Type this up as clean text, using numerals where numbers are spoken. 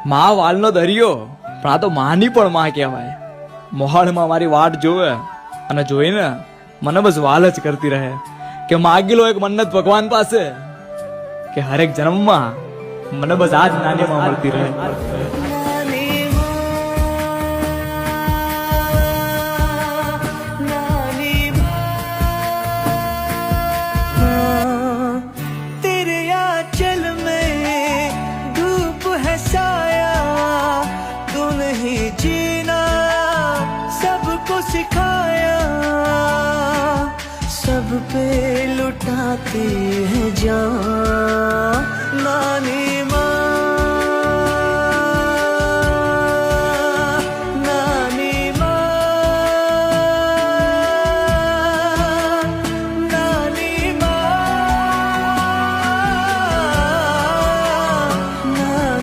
માં વાલનો દરિયો, પણ આ તો માની પણ માં કહેવાય. મોહાળમાં મારી વાટ જોવે અને જોઈને મને બસ વાલ જ કરતી રહે કે માગી લો એક મન્નત ભગવાન પાસે કે હરેક જન્મમાં મને બસ આ જ નાની માં મળતી રહે. तेरे आंचल में धूप है साया, तूने ही जीना सबको सिखाया, सब पे लुटाती है जान नानी.